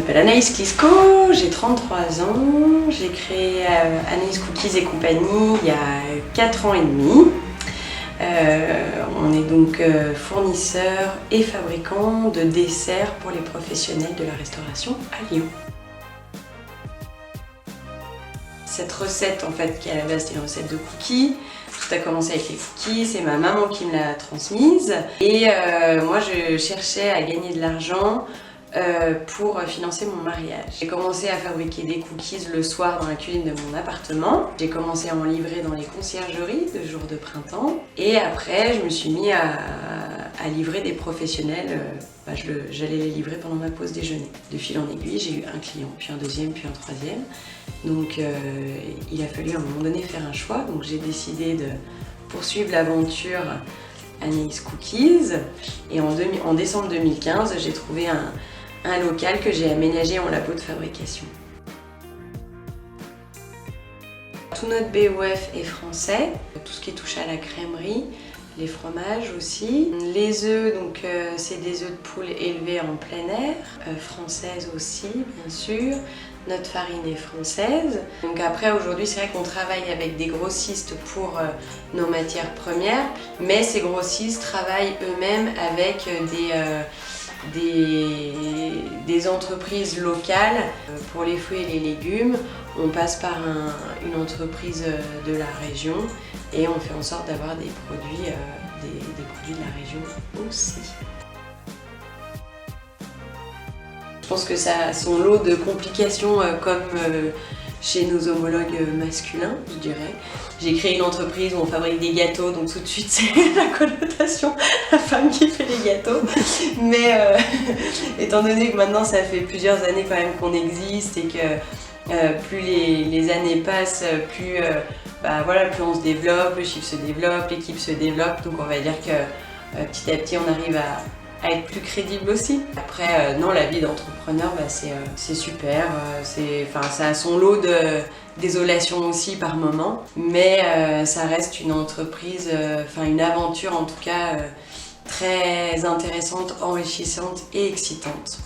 m'appelle Anaïs Klisko, j'ai 33 ans, j'ai créé Anaïs Cookies et compagnie il y a 4 ans et demi. On est donc fournisseur et fabricant de desserts pour les professionnels de la restauration à Lyon. Cette recette en fait qui à la base était une recette de cookies, tout a commencé avec les cookies, c'est ma maman qui me l'a transmise et moi je cherchais à gagner de l'argent pour financer mon mariage. J'ai commencé à fabriquer des cookies le soir dans la cuisine de mon appartement. J'ai commencé à en livrer dans les conciergeries de jour de printemps. Et après, je me suis mis à livrer des professionnels. J'allais les livrer pendant ma pause déjeuner. De fil en aiguille, j'ai eu un client, puis un deuxième, puis un troisième. Donc il a fallu à un moment donné faire un choix. Donc j'ai décidé de poursuivre l'aventure Anaïs Cookies. Et en décembre 2015, j'ai trouvé un local que j'ai aménagé en labo de fabrication. Tout notre BOF est français, tout ce qui touche à la crèmerie, les fromages aussi. Les œufs, donc c'est des œufs de poule élevés en plein air, françaises aussi bien sûr. Notre farine est française. Donc après aujourd'hui c'est vrai qu'on travaille avec des grossistes pour nos matières premières, mais ces grossistes travaillent eux-mêmes avec des entreprises locales. Pour les fruits et les légumes, on passe par une entreprise de la région et on fait en sorte d'avoir des produits de la région aussi. Je pense que ça a son lot de complications comme chez nos homologues masculins, je dirais. J'ai créé une entreprise où on fabrique des gâteaux, donc tout de suite c'est la connotation, la femme qui fait les gâteaux. Mais étant donné que maintenant ça fait plusieurs années quand même qu'on existe et que plus les années passent, plus plus on se développe, le chiffre se développe, l'équipe se développe. Donc on va dire que petit à petit on arrive à être plus crédible aussi. Après, non, la vie d'entrepreneur, c'est super. Ça a son lot de désolation aussi par moment, mais ça reste une entreprise, une aventure en tout cas très intéressante, enrichissante et excitante.